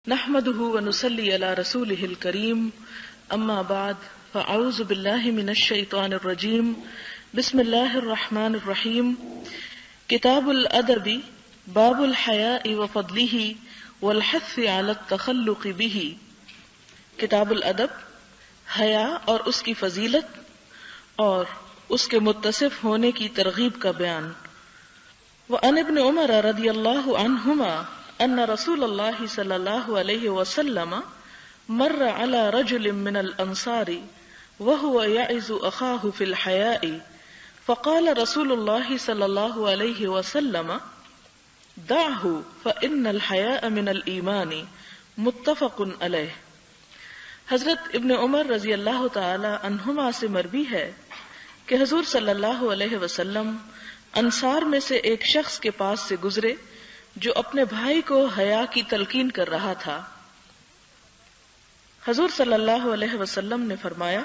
نحمده ونصلي على رسوله الكريم اما بعد فاعوذ بالله من الشيطان الرجيم بسم الله الرحمن الرحيم کتاب الادب باب الحیاء وفضله والحث على التخلق به. کتاب الادب حیا اور اس کی فضیلت اور اس کے متصف ہونے کی ترغیب کا بیان. وعن ابن عمر رضی اللہ عنہما ان رسول اللہ صلی اللہ علیہ وسلم مر على رجل من الانصار وهو يعظ اخاه في الحياء فقال رسول الله صلی اللہ علیہ وسلم دعه فإن الحياء من الإيمان متفق علیہ. حضرت ابن عمر رضی اللہ تعالی عنہما سے مروی ہے کہ حضور صلی اللہ علیہ وسلم انصار میں سے ایک شخص کے پاس سے گزرے جو اپنے بھائی کو حیا کی تلقین کر رہا تھا. حضور صلی اللہ علیہ وسلم نے فرمایا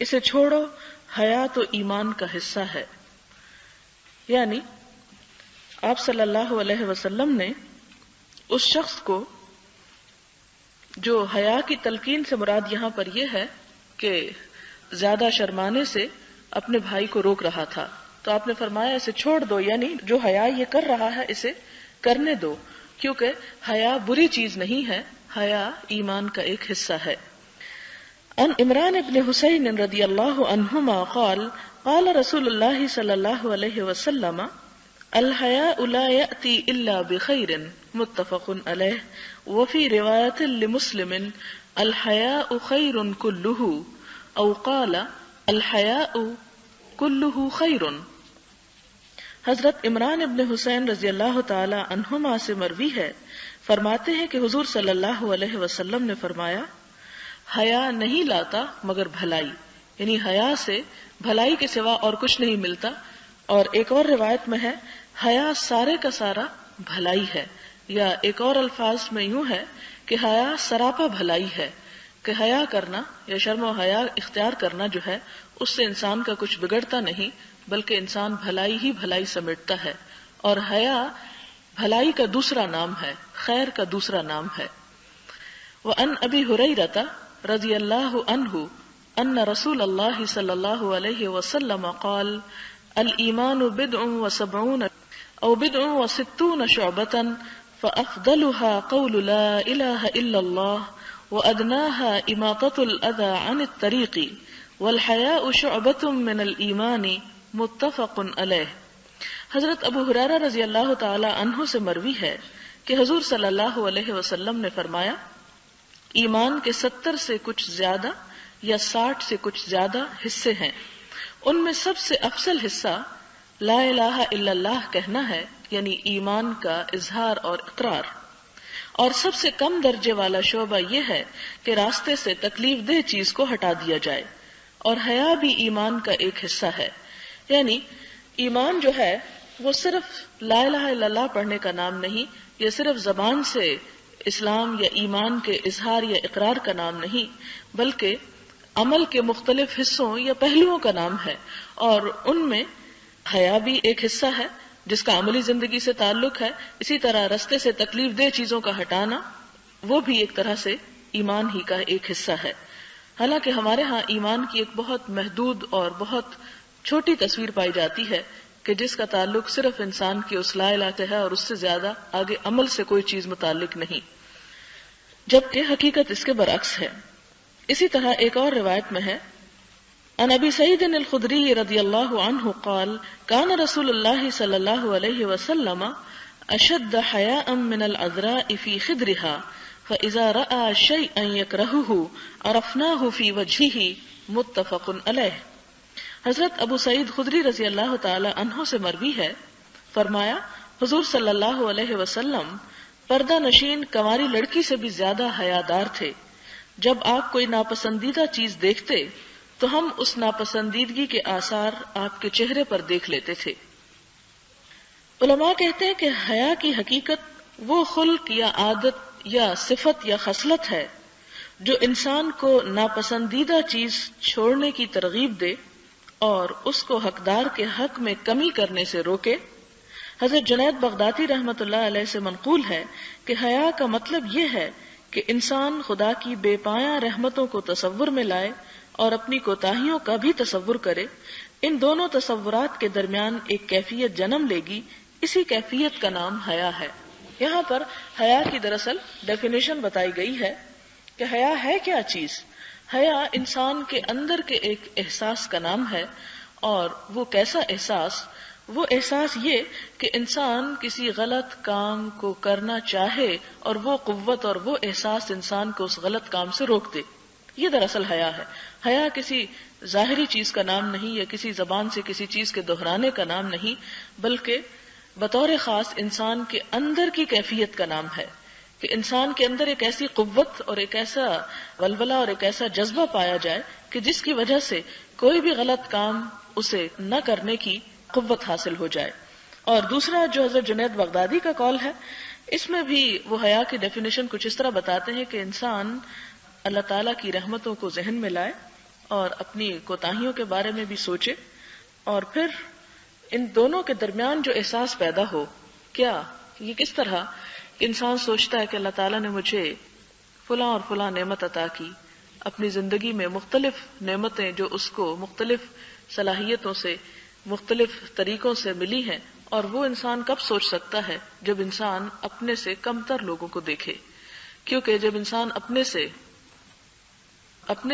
اسے چھوڑو، حیا تو ایمان کا حصہ ہے. یعنی آپ صلی اللہ علیہ وسلم نے اس شخص کو، جو حیا کی تلقین سے مراد یہاں پر یہ ہے کہ زیادہ شرمانے سے اپنے بھائی کو روک رہا تھا، تو آپ نے فرمایا اسے چھوڑ دو، یعنی جو حیا یہ کر رہا ہے اسے کرنے دو، کیونکہ حیا بری چیز نہیں ہے، حیا ایمان کا ایک حصہ ہے. ان عمران ابن حسین رضی اللہ عنہما قال قال رسول اللہ صلی اللہ علیہ وسلم الحیاء لا یأتی الا بخیر متفق علیہ. وفی روایت لمسلم الحیاء خیر کلہ او قال الحیاء کلہ خیر. حضرت عمران ابن حسین رضی اللہ تعالی عنہما سے مروی ہے، فرماتے ہیں کہ حضور صلی اللہ علیہ وسلم نے فرمایا حیا نہیں لاتا مگر بھلائی، یعنی حیا سے بھلائی کے سوا اور کچھ نہیں ملتا. اور ایک اور روایت میں ہے حیا سارے کا سارا بھلائی ہے، یا ایک اور الفاظ میں یوں ہے کہ حیا سراپا بھلائی ہے، کہ حیا کرنا یا شرم و حیا اختیار کرنا جو ہے اس سے انسان کا کچھ بگڑتا نہیں، بلکہ انسان بھلائی ہی بھلائی سمیٹتا ہے. اور حیا بھلائی کا دوسرا نام ہے، خیر کا دوسرا نام ہے. وعن ابی ہریرہ رضی اللہ عنہ ان رسول اللہ صلی اللہ علیہ وسلم قال الایمان بضع وسبعون او بضع وستون شعبۃ فافضلها قول لا الہ الا اللہ وادناها اماطۃ الاذى عن الطریق والحیاء شعبۃ من الایمان متفق علیہ. حضرت ابو ہریرہ رضی اللہ تعالی عنہ سے مروی ہے کہ حضور صلی اللہ علیہ وسلم نے فرمایا ایمان کے 70 سے کچھ زیادہ یا 60 سے کچھ زیادہ حصے ہیں، ان میں سب سے افضل حصہ لا الہ الا اللہ کہنا ہے، یعنی ایمان کا اظہار اور اقرار. اور سب سے کم درجے والا شعبہ یہ ہے کہ راستے سے تکلیف دہ چیز کو ہٹا دیا جائے. اور حیا بھی ایمان کا ایک حصہ ہے، یعنی ایمان جو ہے وہ صرف لا الہ الا اللہ پڑھنے کا نام نہیں، یہ صرف زبان سے اسلام یا ایمان کے اظہار یا اقرار کا نام نہیں، بلکہ عمل کے مختلف حصوں یا پہلوؤں کا نام ہے. اور ان میں حیا بھی ایک حصہ ہے جس کا عملی زندگی سے تعلق ہے. اسی طرح رستے سے تکلیف دہ چیزوں کا ہٹانا وہ بھی ایک طرح سے ایمان ہی کا ایک حصہ ہے. حالانکہ ہمارے ہاں ایمان کی ایک بہت محدود اور بہت چھوٹی تصویر پائی جاتی ہے کہ جس کا تعلق صرف انسان کی اس لا الہ سے ہے اور اس سے زیادہ آگے عمل سے کوئی چیز متعلق نہیں، جبکہ حقیقت اس کے برعکس ہے. اسی طرح ایک اور روایت میں ہے عن ابی سعید الخدری رضی اللہ عنہ قال کان رسول اللہ صلی اللہ علیہ وسلم اشد حیاء من العذراء فی خدرها فاذا راى شيئا يكرهه عرفناه في وجهه متفق علیہ. حضرت ابو سعید خدری رضی اللہ تعالی عنہ سے مروی ہے، فرمایا حضور صلی اللہ علیہ وسلم پردہ نشین کنواری لڑکی سے بھی زیادہ حیادار تھے. جب آپ کوئی ناپسندیدہ چیز دیکھتے تو ہم اس ناپسندیدگی کے آثار آپ کے چہرے پر دیکھ لیتے تھے. علماء کہتے ہیں کہ حیا کی حقیقت وہ خلق یا عادت یا صفت یا خصلت ہے جو انسان کو ناپسندیدہ چیز چھوڑنے کی ترغیب دے اور اس کو حقدار کے حق میں کمی کرنے سے روکے، حضرت جنید بغدادی رحمۃ اللہ علیہ سے منقول ہے کہ حیا کا مطلب یہ ہے کہ انسان خدا کی بے پایاں رحمتوں کو تصور میں لائے اور اپنی کوتاہیوں کا بھی تصور کرے. ان دونوں تصورات کے درمیان ایک کیفیت جنم لے گی، اسی کیفیت کا نام حیا ہے. یہاں پر حیا کی دراصل ڈیفینیشن بتائی گئی ہے کہ حیا ہے کیا چیز. حیا انسان کے اندر کے ایک احساس کا نام ہے، اور وہ کیسا احساس؟ وہ احساس یہ کہ انسان کسی غلط کام کو کرنا چاہے اور وہ قوت اور وہ احساس انسان کو اس غلط کام سے روک دے. یہ دراصل حیا ہے. حیا کسی ظاہری چیز کا نام نہیں، یا کسی زبان سے کسی چیز کے دہرانے کا نام نہیں، بلکہ بطور خاص انسان کے اندر کی کیفیت کا نام ہے کہ انسان کے اندر ایک ایسی قوت اور ایک ایسا ولولہ اور ایک ایسا جذبہ پایا جائے کہ جس کی وجہ سے کوئی بھی غلط کام اسے نہ کرنے کی قوت حاصل ہو جائے. اور دوسرا جو حضرت جنید بغدادی کا قول ہے، اس میں بھی وہ حیا کی ڈیفینیشن کچھ اس طرح بتاتے ہیں کہ انسان اللہ تعالیٰ کی رحمتوں کو ذہن میں لائے اور اپنی کوتاہیوں کے بارے میں بھی سوچے، اور پھر ان دونوں کے درمیان جو احساس پیدا ہو. کیا یہ کس طرح انسان سوچتا ہے کہ اللہ تعالیٰ نے مجھے فلاں اور فلاں نعمت عطا کی، اپنی زندگی میں مختلف نعمتیں جو اس کو مختلف صلاحیتوں سے مختلف طریقوں سے ملی ہیں، اور وہ انسان کب سوچ سکتا ہے؟ جب انسان اپنے سے کمتر لوگوں کو دیکھے. کیونکہ جب انسان اپنے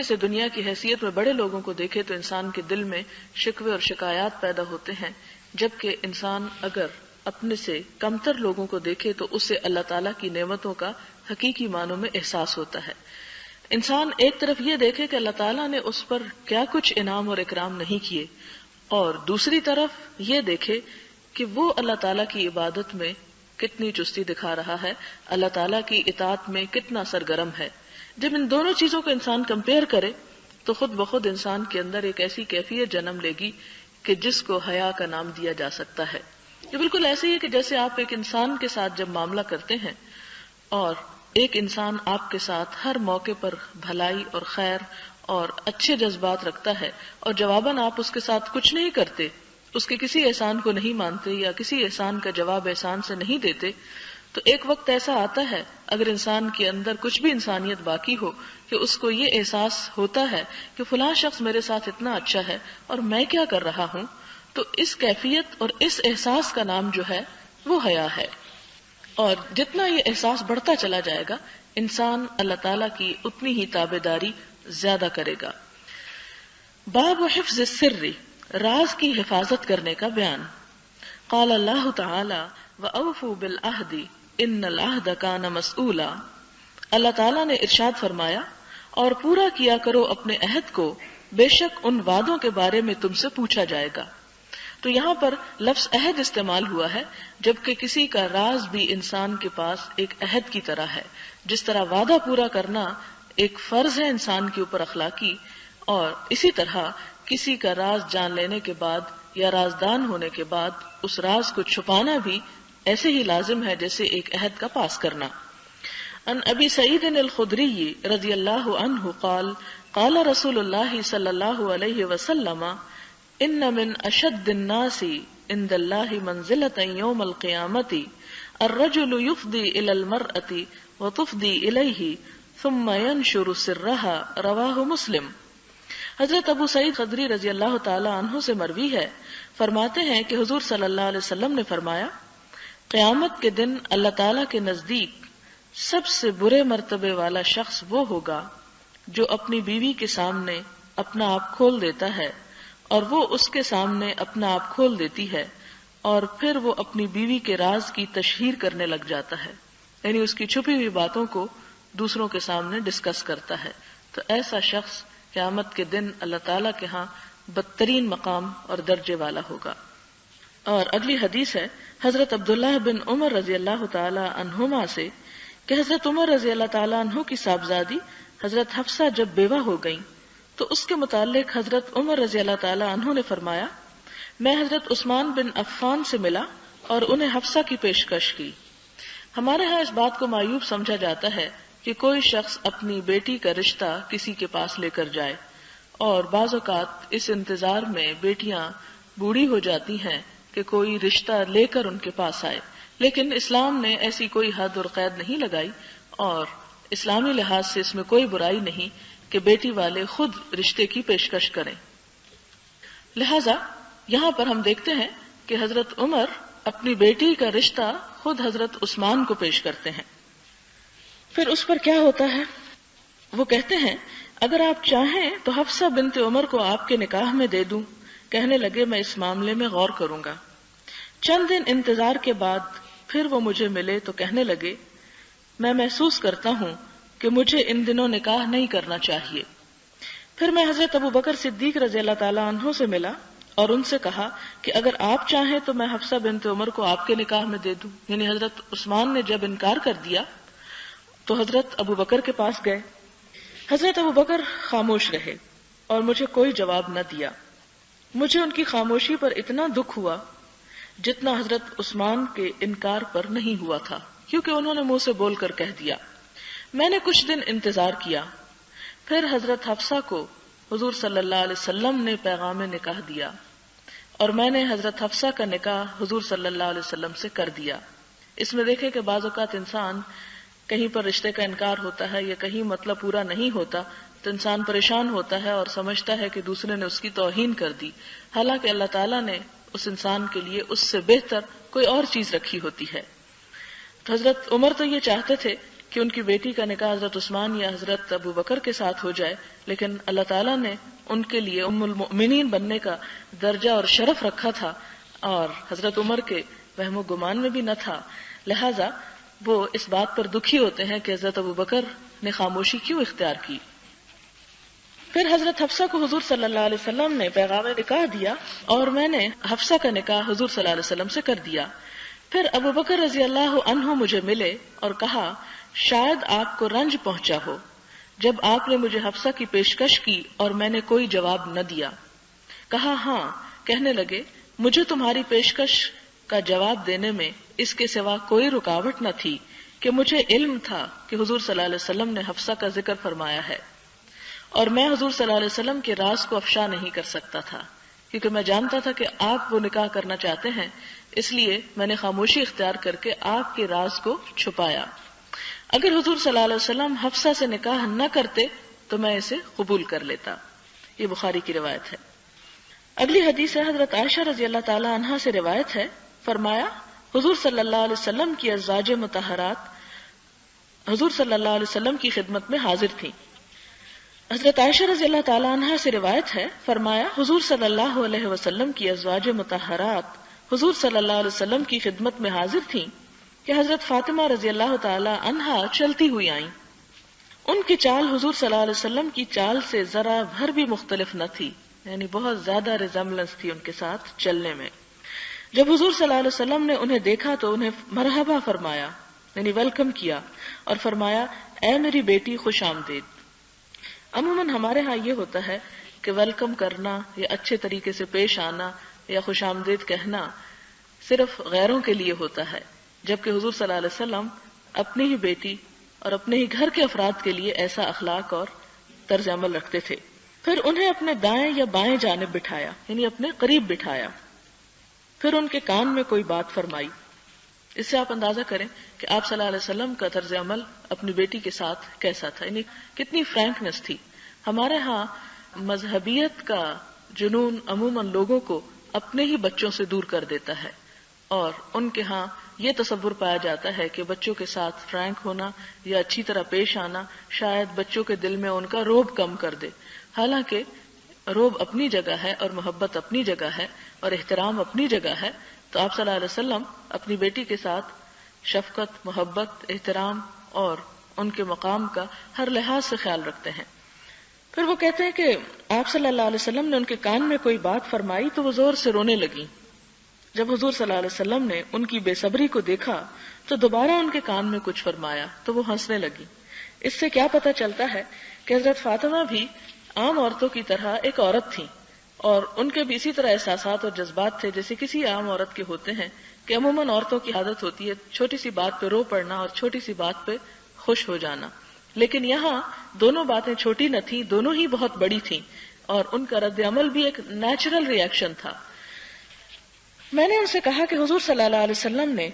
سے دنیا کی حیثیت میں بڑے لوگوں کو دیکھے تو انسان کے دل میں شکوے اور شکایات پیدا ہوتے ہیں، جبکہ انسان اگر اپنے سے کمتر لوگوں کو دیکھے تو اسے اللہ تعالیٰ کی نعمتوں کا حقیقی معنوں میں احساس ہوتا ہے. انسان ایک طرف یہ دیکھے کہ اللہ تعالیٰ نے اس پر کیا کچھ انعام اور اکرام نہیں کیے، اور دوسری طرف یہ دیکھے کہ وہ اللہ تعالیٰ کی عبادت میں کتنی چستی دکھا رہا ہے، اللہ تعالیٰ کی اطاعت میں کتنا سرگرم ہے. جب ان دونوں چیزوں کو انسان کمپیئر کرے تو خود بخود انسان کے اندر ایک ایسی کیفیت جنم لے گی کہ جس کو حیا کا نام دیا جا سکتا ہے. یہ بالکل ایسے ہی ہے کہ جیسے آپ ایک انسان کے ساتھ جب معاملہ کرتے ہیں اور ایک انسان آپ کے ساتھ ہر موقع پر بھلائی اور خیر اور اچھے جذبات رکھتا ہے، اور جواباً آپ اس کے ساتھ کچھ نہیں کرتے، اس کے کسی احسان کو نہیں مانتے یا کسی احسان کا جواب احسان سے نہیں دیتے، تو ایک وقت ایسا آتا ہے اگر انسان کے اندر کچھ بھی انسانیت باقی ہو کہ اس کو یہ احساس ہوتا ہے کہ فلاں شخص میرے ساتھ اتنا اچھا ہے اور میں کیا کر رہا ہوں، تو اس کیفیت اور اس احساس کا نام جو ہے وہ حیا ہے. اور جتنا یہ احساس بڑھتا چلا جائے گا انسان اللہ تعالیٰ کی اتنی ہی تابعداری زیادہ کرے گا. باب حفظ السر، راز کی حفاظت کرنے کا بیان. قال اللہ تعالی وَأَوْفُوا بِالْعَهْدِ إِنَّ الْعَهْدَ كَانَ مَسْئُولًا. اللہ تعالیٰ نے ارشاد فرمایا اور پورا کیا کرو اپنے عہد کو، بے شک ان وعدوں کے بارے میں تم سے پوچھا جائے گا. تو یہاں پر لفظ عہد استعمال ہوا ہے، جبکہ کسی کا راز بھی انسان کے پاس ایک عہد کی طرح ہے. جس طرح وعدہ پورا کرنا ایک فرض ہے انسان کے اوپر اخلاقی، اور اسی طرح کسی کا راز جان لینے کے بعد یا رازدان ہونے کے بعد اس راز کو چھپانا بھی ایسے ہی لازم ہے جیسے ایک عہد کا پاس کرنا. ان ابی سعید الخدری رضی اللہ عنہ قال قال رسول اللہ صلی اللہ علیہ وسلم ان من اشد الناس عند اللہ منزلة یوم القیامت الرجل یفضی الى المرأة وتفضی الیہ ثم ينشر سرها رواہ مسلم. حضرت ابو سعید خدری رضی اللہ تعالی عنہ سے مروی ہے، فرماتے ہیں کہ حضور صلی اللہ علیہ وسلم نے فرمایا، قیامت کے دن اللہ تعالی کے نزدیک سب سے برے مرتبے والا شخص وہ ہوگا جو اپنی بیوی کے سامنے اپنا آپ کھول دیتا ہے اور وہ اس کے سامنے اپنا آپ کھول دیتی ہے، اور پھر وہ اپنی بیوی کے راز کی تشہیر کرنے لگ جاتا ہے، یعنی اس کی چھپی ہوئی باتوں کو دوسروں کے سامنے ڈسکس کرتا ہے. تو ایسا شخص قیامت کے دن اللہ تعالیٰ کے ہاں بدترین مقام اور درجے والا ہوگا. اور اگلی حدیث ہے حضرت عبداللہ بن عمر رضی اللہ تعالی عنہما سے کہ حضرت عمر رضی اللہ تعالی عنہ کی صاحبزادی حضرت حفصہ جب بیوہ ہو گئیں تو اس کے متعلق حضرت عمر رضی اللہ تعالی عنہ نے فرمایا، میں حضرت عثمان بن عفان سے ملا اور انہیں حفصہ کی پیشکش کی. ہمارے ہاں اس بات کو معیوب سمجھا جاتا ہے کہ کوئی شخص اپنی بیٹی کا رشتہ کسی کے پاس لے کر جائے، اور بعض اوقات اس انتظار میں بیٹیاں بوڑھی ہو جاتی ہیں کہ کوئی رشتہ لے کر ان کے پاس آئے، لیکن اسلام نے ایسی کوئی حد اور قید نہیں لگائی، اور اسلامی لحاظ سے اس میں کوئی برائی نہیں کہ بیٹی والے خود رشتے کی پیشکش کریں۔ لہذا یہاں پر ہم دیکھتے ہیں کہ حضرت عمر اپنی بیٹی کا رشتہ خود حضرت عثمان کو پیش کرتے ہیں۔ پھر اس پر کیا ہوتا ہے؟ وہ کہتے ہیں اگر آپ چاہیں تو حفصہ بنت عمر کو آپ کے نکاح میں دے دوں۔ کہنے لگے میں اس معاملے میں غور کروں گا۔ چند دن انتظار کے بعد پھر وہ مجھے ملے تو کہنے لگے میں محسوس کرتا ہوں کہ مجھے ان دنوں نکاح نہیں کرنا چاہیے۔ پھر میں حضرت ابو بکر صدیق رضی اللہ تعالیٰ عنہ سے ملا اور ان سے کہا کہ اگر آپ چاہیں تو میں حفصہ بنت عمر کو آپ کے نکاح میں دے دوں۔ یعنی حضرت عثمان نے جب انکار کر دیا تو حضرت ابو بکر کے پاس گئے۔ حضرت ابو بکر خاموش رہے اور مجھے کوئی جواب نہ دیا۔ مجھے ان کی خاموشی پر اتنا دکھ ہوا جتنا حضرت عثمان کے انکار پر نہیں ہوا تھا، کیونکہ انہوں نے منہ سے بول کر کہہ دیا۔ میں نے کچھ دن انتظار کیا، پھر حضرت حفصہ کو حضور صلی اللہ علیہ وسلم نے پیغام نکاح دیا اور میں نے حضرت حفصہ کا نکاح حضور صلی اللہ علیہ وسلم سے کر دیا۔ اس میں دیکھیں کہ بعض اوقات انسان کہیں پر رشتے کا انکار ہوتا ہے یا کہیں مطلب پورا نہیں ہوتا تو انسان پریشان ہوتا ہے اور سمجھتا ہے کہ دوسرے نے اس کی توہین کر دی، حالانکہ اللہ تعالیٰ نے اس انسان کے لیے اس سے بہتر کوئی اور چیز رکھی ہوتی ہے۔ تو حضرت عمر تو یہ چاہتے تھے کہ ان کی بیٹی کا نکاح حضرت عثمان یا حضرت ابو بکر کے ساتھ ہو جائے، لیکن اللہ تعالیٰ نے ان کے لیے ام المؤمنین بننے کا درجہ اور شرف رکھا تھا، اور حضرت عمر کے وہم و گمان میں بھی نہ تھا، لہذا وہ اس بات پر دکھی ہوتے ہیں کہ حضرت ابو بکر نے خاموشی کیوں اختیار کی۔ پھر حضرت حفصہ کو حضور صلی اللہ علیہ وسلم نے پیغام نکاح دیا اور میں نے حفصہ کا نکاح حضور صلی اللہ علیہ وسلم سے کر دیا۔ پھر ابو بکر رضی اللہ عنہ مجھے ملے اور کہا شاید آپ کو رنج پہنچا ہو جب آپ نے مجھے حفصہ کی پیشکش کی اور میں نے کوئی جواب نہ دیا۔ کہا ہاں۔ کہنے لگے مجھے تمہاری پیشکش کا جواب دینے میں اس کے سوا کوئی رکاوٹ نہ تھی کہ مجھے علم تھا کہ حضور صلی اللہ علیہ وسلم نے حفصہ کا ذکر فرمایا ہے، اور میں حضور صلی اللہ علیہ وسلم کے راز کو افشا نہیں کر سکتا تھا، کیونکہ میں جانتا تھا کہ آپ وہ نکاح کرنا چاہتے ہیں، اس لیے میں نے خاموشی اختیار کر کے آپ کے راز کو چھپایا۔ اگر حضور صلی اللہ علیہ وسلم حفصہ سے نکاح نہ کرتے تو میں اسے قبول کر لیتا۔ یہ بخاری کی روایت ہے۔ اگلی حدیث ہے حضرت عائشہ رضی اللہ تعالی عنہا سے روایت ہے، فرمایا حضور صلی اللہ علیہ وسلم کی ازواج مطہرات حضور صلی اللہ علیہ وسلم کی خدمت میں حاضر تھیں۔ حضرت عائشہ رضی اللہ تعالی عنہا سے روایت ہے، فرمایا حضور صلی اللہ علیہ وسلم کی ازواج مطہرات حضور صلی اللہ علیہ وسلم کی خدمت میں حاضر تھیں کہ حضرت فاطمہ رضی اللہ تعالی عنہا چلتی ہوئی آئیں۔ ان کی چال حضور صلی اللہ علیہ وسلم کی چال سے ذرا بھر بھی مختلف نہ تھی، یعنی بہت زیادہ ریزمبلنس تھی ان کے ساتھ چلنے میں۔ جب حضور صلی اللہ علیہ وسلم نے انہیں دیکھا تو انہیں مرحبا فرمایا، یعنی ویلکم کیا، اور فرمایا اے میری بیٹی خوش آمدید۔ عموماً ہمارے ہاں یہ ہوتا ہے کہ ویلکم کرنا یا اچھے طریقے سے پیش آنا یا خوش آمدید کہنا صرف غیروں کے لیے ہوتا ہے، جبکہ حضور صلی اللہ علیہ وسلم اپنی ہی بیٹی اور اپنے ہی گھر کے افراد کے لیے ایسا اخلاق اور طرز عمل رکھتے تھے۔ پھر انہیں اپنے دائیں یا بائیں جانب بٹھایا، یعنی اپنے قریب بٹھایا، پھر ان کے کان میں کوئی بات فرمائی۔ اس سے آپ اندازہ کریں کہ آپ صلی اللہ علیہ وسلم کا طرز عمل اپنی بیٹی کے ساتھ کیسا تھا، یعنی کتنی فرینکنس تھی۔ ہمارے ہاں مذہبیت کا جنون عموماً لوگوں کو اپنے ہی بچوں سے دور کر دیتا ہے، اور ان کے ہاں یہ تصور پایا جاتا ہے کہ بچوں کے ساتھ فرینک ہونا یا اچھی طرح پیش آنا شاید بچوں کے دل میں ان کا روب کم کر دے، حالانکہ روب اپنی جگہ ہے اور محبت اپنی جگہ ہے اور احترام اپنی جگہ ہے۔ تو آپ صلی اللہ علیہ وسلم اپنی بیٹی کے ساتھ شفقت، محبت، احترام اور ان کے مقام کا ہر لحاظ سے خیال رکھتے ہیں۔ پھر وہ کہتے ہیں کہ آپ صلی اللہ علیہ وسلم نے ان کے کان میں کوئی بات فرمائی تو وہ زور سے رونے لگی۔ جب حضور صلی اللہ علیہ وسلم نے ان کی بے صبری کو دیکھا تو دوبارہ ان کے کان میں کچھ فرمایا تو وہ ہنسنے لگی۔ اس سے کیا پتہ چلتا ہے کہ حضرت فاطمہ بھی عام عورتوں کی طرح ایک عورت تھیں، اور ان کے بھی اسی طرح احساسات اور جذبات تھے جیسے کسی عام عورت کے ہوتے ہیں، کہ عموماً عورتوں کی عادت ہوتی ہے چھوٹی سی بات پہ رو پڑنا اور چھوٹی سی بات پہ خوش ہو جانا، لیکن یہاں دونوں باتیں چھوٹی نہ تھیں، دونوں ہی بہت بڑی تھیں، اور ان کا رد عمل بھی ایک نیچرل ری ایکشن تھا۔ میں نے ان سے کہا کہ حضور صلی اللہ علیہ وسلم نے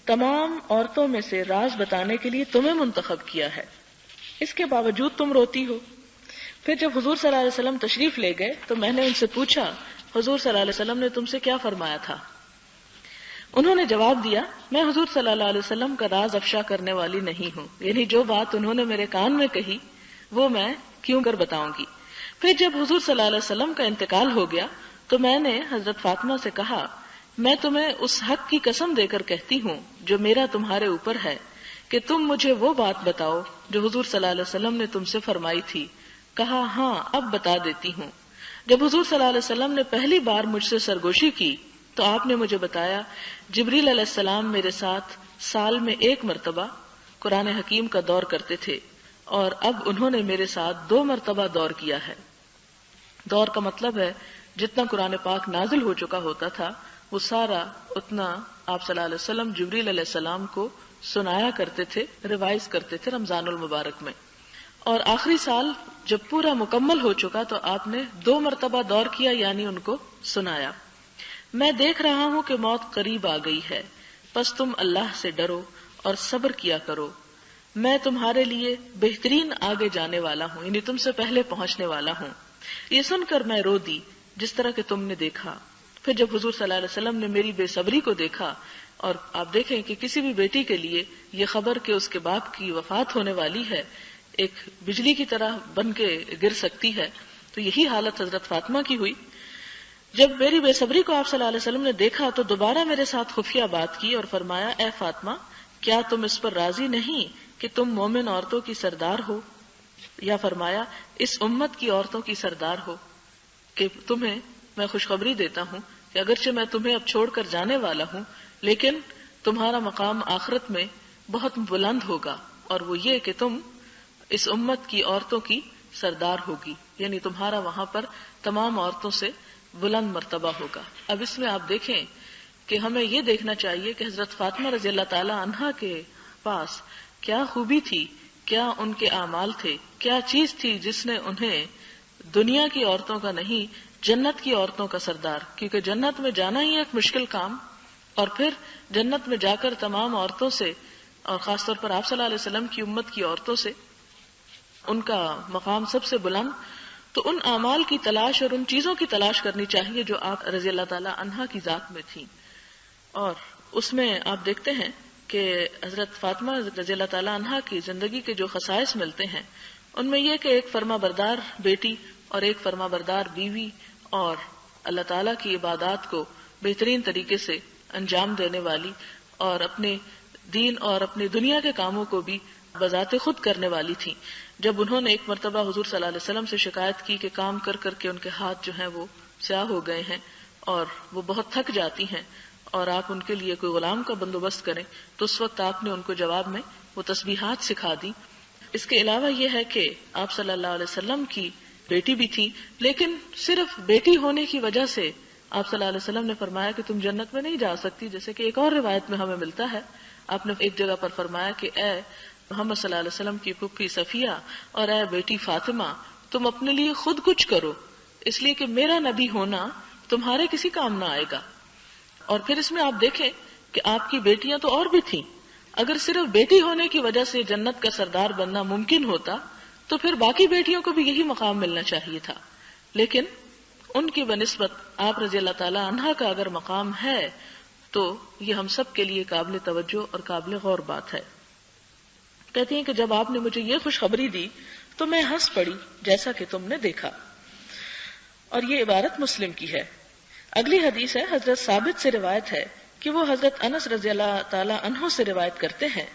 تمام عورتوں میں سے راز بتانے کے لیے تمہیں منتخب کیا ہے، اس کے باوجود تم روتی ہو۔ پھر جب حضور صلی اللہ علیہ وسلم تشریف لے گئے تو میں نے ان سے پوچھا، حضور صلی اللہ علیہ وسلم نے تم سے کیا فرمایا تھا؟ انہوں نے جواب دیا، میں حضور صلی اللہ علیہ وسلم کا راز افشا کرنے والی نہیں ہوں، یعنی جو بات انہوں نے میرے کان میں کہی وہ میں کیوں کر بتاؤں گی۔ پھر جب حضور صلی اللہ علیہ وسلم کا انتقال ہو گیا تو میں نے حضرت فاطمہ سے کہا، میں تمہیں اس حق کی قسم دے کر کہتی ہوں جو میرا تمہارے اوپر ہے کہ تم مجھے وہ بات بتاؤ جو حضور صلی اللہ علیہ وسلم نے تم سے فرمائی تھی۔ کہا، ہاں اب بتا دیتی ہوں۔ جب حضور صلی اللہ علیہ وسلم نے پہلی بار مجھ سے سرگوشی کی تو آپ نے مجھے بتایا، جبریل علیہ السلام میرے ساتھ سال میں 1 مرتبہ قرآن حکیم کا دور کرتے تھے، اور اب انہوں نے میرے ساتھ 2 مرتبہ دور کیا ہے۔ دور کا مطلب ہے جتنا قرآن پاک نازل ہو چکا ہوتا تھا وہ سارا اتنا آپ صلی اللہ علیہ وسلم جبریل علیہ السلام کو سنایا کرتے تھے، ریوائز کرتے تھے رمضان المبارک میں۔ اور آخری سال جب پورا مکمل ہو چکا تو آپ نے 2 مرتبہ دور کیا، یعنی ان کو سنایا۔ میں دیکھ رہا ہوں کہ موت قریب آ گئی ہے، پس تم اللہ سے ڈرو اور صبر کیا کرو، میں تمہارے لیے بہترین آگے جانے والا ہوں، یعنی تم سے پہلے پہنچنے والا ہوں۔ یہ سن کر میں رو دی جس طرح کہ تم نے دیکھا۔ پھر جب حضور صلی اللہ علیہ وسلم نے میری بے صبری کو دیکھا، اور آپ دیکھیں کہ کسی بھی بیٹی کے لیے یہ خبر کہ اس کے باپ کی وفات ہونے والی ہے ایک بجلی کی طرح بن کے گر سکتی ہے، تو یہی حالت حضرت فاطمہ کی ہوئی۔ جب میری بے صبری کو آپ صلی اللہ علیہ وسلم نے دیکھا تو دوبارہ میرے ساتھ خفیہ بات کی اور فرمایا، اے فاطمہ، کیا تم اس پر راضی نہیں کہ تم مومن عورتوں کی سردار ہو؟ یا فرمایا، اس امت کی عورتوں کی سردار ہو، کہ تمہیں میں خوشخبری دیتا ہوں کہ اگرچہ میں تمہیں اب چھوڑ کر جانے والا ہوں لیکن تمہارا مقام آخرت میں بہت بلند ہوگا، اور وہ یہ کہ تم اس امت کی عورتوں کی سردار ہوگی، یعنی تمہارا وہاں پر تمام عورتوں سے بلند مرتبہ ہوگا۔ اب اس میں آپ دیکھیں کہ ہمیں یہ دیکھنا چاہیے کہ حضرت فاطمہ رضی اللہ تعالی عنہا کے پاس کیا خوبی تھی، کیا ان کے اعمال تھے، کیا چیز تھی جس نے انہیں دنیا کی عورتوں کا نہیں جنت کی عورتوں کا سردار، کیونکہ جنت میں جانا ہی ایک مشکل کام، اور پھر جنت میں جا کر تمام عورتوں سے اور خاص طور پر آپ صلی اللہ علیہ وسلم کی امت کی عورتوں سے ان کا مقام سب سے بلند، تو ان اعمال کی تلاش اور ان چیزوں کی تلاش کرنی چاہیے جو آپ رضی اللہ تعالی عنہا کی ذات میں تھیں۔ اور اس میں آپ دیکھتے ہیں کہ حضرت فاطمہ رضی اللہ تعالی عنہا کی زندگی کے جو خصائص ملتے ہیں ان میں یہ کہ ایک فرما بردار بیٹی اور ایک فرما بردار بیوی، اور اللہ تعالیٰ کی عبادات کو بہترین طریقے سے انجام دینے والی، اور اپنے دین اور اپنی دنیا کے کاموں کو بھی بذات خود کرنے والی تھی۔ جب انہوں نے ایک مرتبہ حضور صلی اللہ علیہ وسلم سے شکایت کی کہ کام کر کر کے ان کے ہاتھ جو ہیں وہ سیاہ ہو گئے ہیں اور وہ بہت تھک جاتی ہیں اور آپ ان کے لیے کوئی غلام کا بندوبست کریں، تو اس وقت آپ نے ان کو جواب میں وہ تسبیحات سکھا دی۔ اس کے علاوہ یہ ہے کہ آپ صلی اللہ علیہ وسلم کی بیٹی بھی تھی، لیکن صرف بیٹی ہونے کی وجہ سے آپ صلی اللہ علیہ وسلم نے فرمایا کہ تم جنت میں نہیں جا سکتی، جیسے کہ ایک اور روایت میں ہمیں ملتا ہے، آپ نے ایک جگہ پر فرمایا کہ اے محمد صلی اللہ علیہ وسلم کی پھپھی صفیہ اور اے بیٹی فاطمہ، تم اپنے لیے خود کچھ کرو، اس لیے کہ میرا نبی ہونا تمہارے کسی کام نہ آئے گا۔ اور پھر اس میں آپ دیکھیں کہ آپ کی بیٹیاں تو اور بھی تھیں، اگر صرف بیٹی ہونے کی وجہ سے جنت کا سردار بننا ممکن ہوتا تو پھر باقی بیٹیوں کو بھی یہی مقام ملنا چاہیے تھا، لیکن ان کی بنسبت آپ رضی اللہ تعالی عنہا کا اگر مقام ہے تو یہ ہم سب کے لیے قابل توجہ اور قابل غور بات ہے۔ کہتی ہیں کہ جب آپ نے مجھے یہ خوشخبری دی تو میں ہنس پڑی جیسا کہ تم نے دیکھا، اور یہ عبارت مسلم کی ہے۔ اگلی حدیث ہے، حضرت ثابت سے روایت ہے کہ وہ حضرت انس رضی اللہ تعالی عنہ سے روایت کرتے ہیں،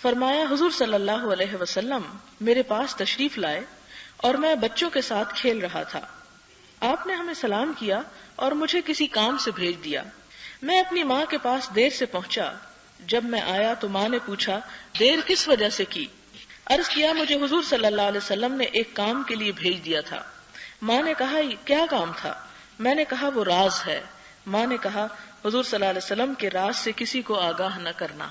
فرمایا حضور صلی اللہ علیہ وسلم میرے پاس تشریف لائے اور میں بچوں کے ساتھ کھیل رہا تھا، آپ نے ہمیں سلام کیا اور مجھے کسی کام سے بھیج دیا۔ میں اپنی ماں کے پاس دیر سے پہنچا، جب میں آیا تو ماں نے پوچھا دیر کس وجہ سے کی؟ عرض کیا مجھے حضور صلی اللہ علیہ وسلم نے ایک کام کے لیے بھیج دیا تھا۔ ماں نے کہا کیا کام تھا؟ میں نے کہا وہ راز ہے۔ ماں نے کہا حضور صلی اللہ علیہ وسلم کے راز سے کسی کو آگاہ نہ کرنا۔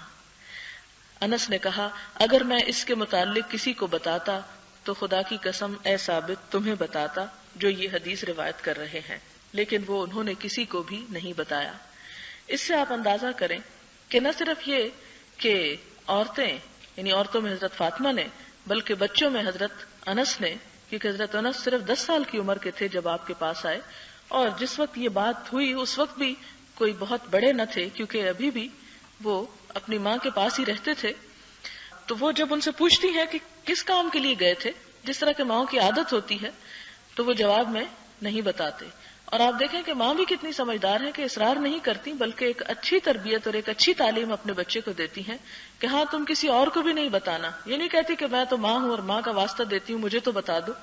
انس نے کہا اگر میں اس کے متعلق کسی کو بتاتا تو خدا کی قسم اے ثابت تمہیں بتاتا جو یہ حدیث روایت کر رہے ہیں، لیکن وہ انہوں نے کسی کو بھی نہیں بتایا۔ اس سے آپ اندازہ کریں کہ نہ صرف یہ کہ عورتیں یعنی عورتوں میں حضرت فاطمہ نے بلکہ بچوں میں حضرت انس نے، کیونکہ حضرت انس صرف 10 سال کی عمر کے تھے جب آپ کے پاس آئے، اور جس وقت یہ بات ہوئی اس وقت بھی کوئی بہت بڑے نہ تھے، کیونکہ ابھی بھی وہ اپنی ماں کے پاس ہی رہتے تھے. تو وہ جب ان سے پوچھتی ہیں کہ کس کام کے لیے گئے تھے، جس طرح کے ماؤں کی عادت ہوتی ہے، تو وہ جواب میں نہیں بتاتے. اور آپ دیکھیں کہ ماں بھی کتنی سمجھدار ہے کہ اصرار نہیں کرتی بلکہ ایک اچھی تربیت اور ایک اچھی تعلیم اپنے بچے کو دیتی ہیں کہ ہاں تم کسی اور کو بھی نہیں بتانا. یہ نہیں کہتی کہ میں تو ماں ہوں اور ماں کا واسطہ دیتی ہوں، مجھے تو بتا دو.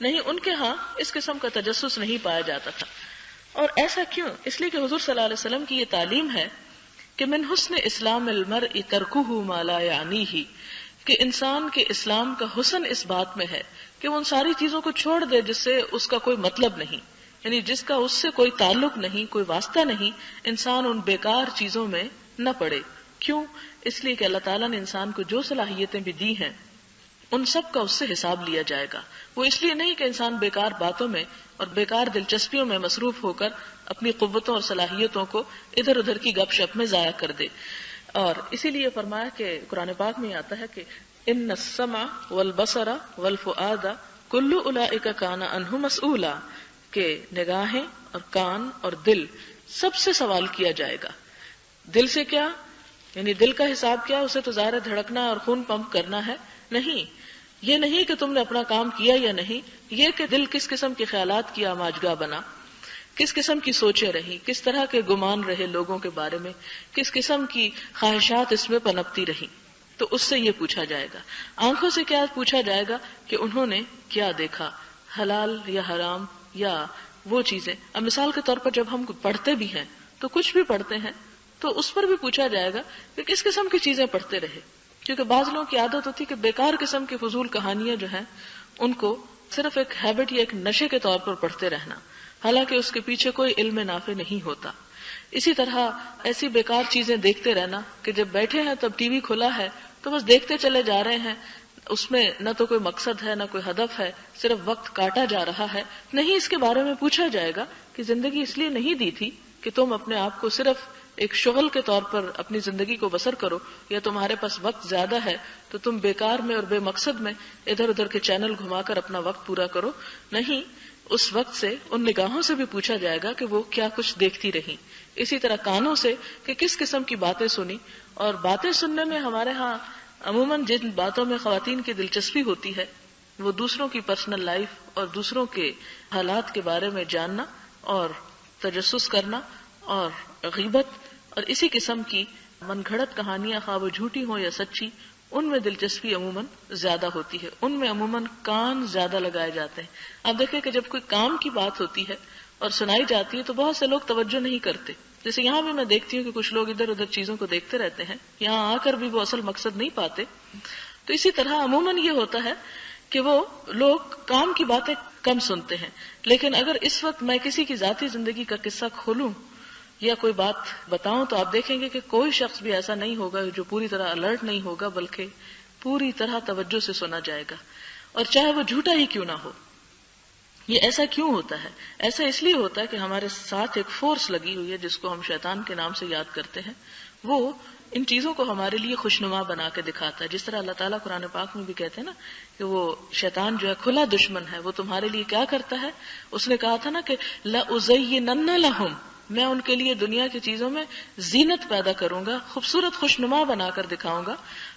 نہیں، ان کے ہاں اس قسم کا تجسس نہیں پایا جاتا تھا. اور ایسا کیوں؟ اس لیے کہ حضور صلی اللہ علیہ وسلم کی یہ تعلیم ہے کہ من حسن اسلام المرء ترکہ ما لا یعنیہ، کہ انسان کے اسلام کا حسن اس بات میں ہے کہ وہ ان ساری چیزوں کو چھوڑ دے جس سے اس کا کوئی مطلب نہیں، یعنی جس کا اس سے کوئی تعلق نہیں، کوئی واسطہ نہیں. انسان ان بیکار چیزوں میں نہ پڑے. کیوں؟ اس لیے کہ اللہ تعالیٰ نے انسان کو جو صلاحیتیں بھی دی ہیں ان سب کا اس سے حساب لیا جائے گا. وہ اس لیے نہیں کہ انسان بیکار باتوں میں اور بیکار دلچسپیوں میں مصروف ہو کر اپنی قوتوں اور صلاحیتوں کو ادھر ادھر کی گپ شپ میں ضائع کر دے. اور اسی لیے فرمایا کہ قرآن پاک میں آتا ہے کہ ان السمع والبصر والفؤاد کل اولئک کان عنہ مسئولا، کہ نگاہیں اور کان اور دل سب سے سوال کیا جائے گا. دل سے کیا؟ یعنی دل کا حساب کیا؟ اسے تو ظاہر دھڑکنا اور خون پمپ کرنا ہے. نہیں، یہ نہیں کہ تم نے اپنا کام کیا یا نہیں، یہ کہ دل کس قسم کے خیالات کی آماجگاہ بنا، کس قسم کی سوچیں رہی، کس طرح کے گمان رہے لوگوں کے بارے میں، کس قسم کی خواہشات اس میں پنپتی رہی. تو اس سے یہ پوچھا جائے گا. آنکھوں سے کیا پوچھا جائے گا کہ انہوں نے کیا دیکھا، حلال یا حرام یا وہ چیزیں. اب مثال کے طور پر جب ہم پڑھتے بھی ہیں تو کچھ بھی پڑھتے ہیں تو اس پر بھی پوچھا جائے گا کہ کس قسم کی چیزیں پڑھتے رہے. کیونکہ بعض لوگوں کی عادت ہوتی ہے کہ بیکار قسم کی فضول کہانیاں جو ہیں ان کو صرف ایک ہیبٹ یا ایک نشے کے طور پر پڑھتے رہنا، حالانکہ اس کے پیچھے کوئی علم نافع نہیں ہوتا. اسی طرح ایسی بیکار چیزیں دیکھتے رہنا کہ جب بیٹھے ہیں تب ٹی وی کھلا ہے تو بس دیکھتے چلے جا رہے ہیں، اس میں نہ تو کوئی مقصد ہے نہ کوئی ہدف ہے، صرف وقت کاٹا جا رہا ہے. نہیں، اس کے بارے میں پوچھا جائے گا کہ زندگی اس لیے نہیں دی تھی کہ تم اپنے آپ کو صرف ایک شغل کے طور پر اپنی زندگی کو بسر کرو، یا تمہارے پاس وقت زیادہ ہے تو تم بیکار میں اور بے مقصد میں ادھر ادھر کے چینل گھما کر اپنا وقت پورا کرو. نہیں، اس وقت سے ان نگاہوں سے بھی پوچھا جائے گا کہ وہ کیا کچھ دیکھتی رہی. اسی طرح کانوں سے کہ کس قسم کی باتیں سنی. اور باتیں سننے میں ہمارے ہاں عموماً جن باتوں میں خواتین کی دلچسپی ہوتی ہے وہ دوسروں کی پرسنل لائف اور دوسروں کے حالات کے بارے میں جاننا اور تجسس کرنا اور غیبت اور اسی قسم کی من گھڑت کہانیاں، خواہ وہ جھوٹی ہوں یا سچی، ان میں دلچسپی عموماً زیادہ ہوتی ہے. ان میں عموماً کان زیادہ لگائے جاتے ہیں. آپ دیکھیں کہ جب کوئی کام کی بات ہوتی ہے اور سنائی جاتی ہے تو بہت سے لوگ توجہ نہیں کرتے. جیسے یہاں بھی میں دیکھتی ہوں کہ کچھ لوگ ادھر ادھر چیزوں کو دیکھتے رہتے ہیں، یہاں آ کر بھی وہ اصل مقصد نہیں پاتے. تو اسی طرح عموماً یہ ہوتا ہے کہ وہ لوگ کام کی باتیں کم سنتے ہیں. لیکن اگر اس وقت میں کسی کی ذاتی زندگی کا قصہ کھولوں یا کوئی بات بتاؤں تو آپ دیکھیں گے کہ کوئی شخص بھی ایسا نہیں ہوگا جو پوری طرح الرٹ نہیں ہوگا، بلکہ پوری طرح توجہ سے سنا جائے گا، اور چاہے وہ جھوٹا ہی کیوں نہ ہو. یہ ایسا کیوں ہوتا ہے؟ ایسا اس لیے ہوتا ہے کہ ہمارے ساتھ ایک فورس لگی ہوئی ہے جس کو ہم شیطان کے نام سے یاد کرتے ہیں. وہ ان چیزوں کو ہمارے لیے خوشنما بنا کے دکھاتا ہے. جس طرح اللہ تعالیٰ قرآن پاک میں بھی کہتے ہیں نا کہ وہ شیطان جو ہے کھلا دشمن ہے. وہ تمہارے لیے کیا کرتا ہے؟ اس نے کہا تھا نا کہ لَأُزَيِّنَنَّ لَهُمْ، میں ان کے لیے دنیا کی چیزوں میں زینت پیدا کروں گا، خوبصورت خوشنما بنا کر دکھاؤں گا.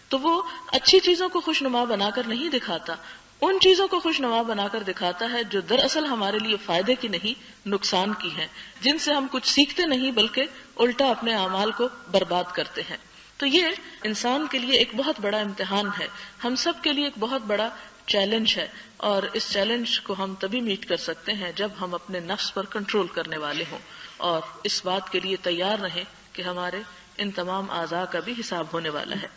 تو وہ اچھی چیزوں کو خوشنما بنا کر نہیں دکھاتا، ان چیزوں کو خوشنما بنا کر دکھاتا ہے جو دراصل ہمارے لیے فائدے کی نہیں، نقصان کی ہیں، جن سے ہم کچھ سیکھتے نہیں بلکہ الٹا اپنے اعمال کو برباد کرتے ہیں. تو یہ انسان کے لیے ایک بہت بڑا امتحان ہے، ہم سب کے لیے ایک بہت بڑا چیلنج ہے. اور اس چیلنج کو ہم تبھی میٹ کر سکتے ہیں جب ہم اپنے نفس پر کنٹرول کرنے والے ہوں اور اس بات کے لیے تیار رہیں کہ ہمارے ان تمام اعضاء کا بھی حساب ہونے والا ہے.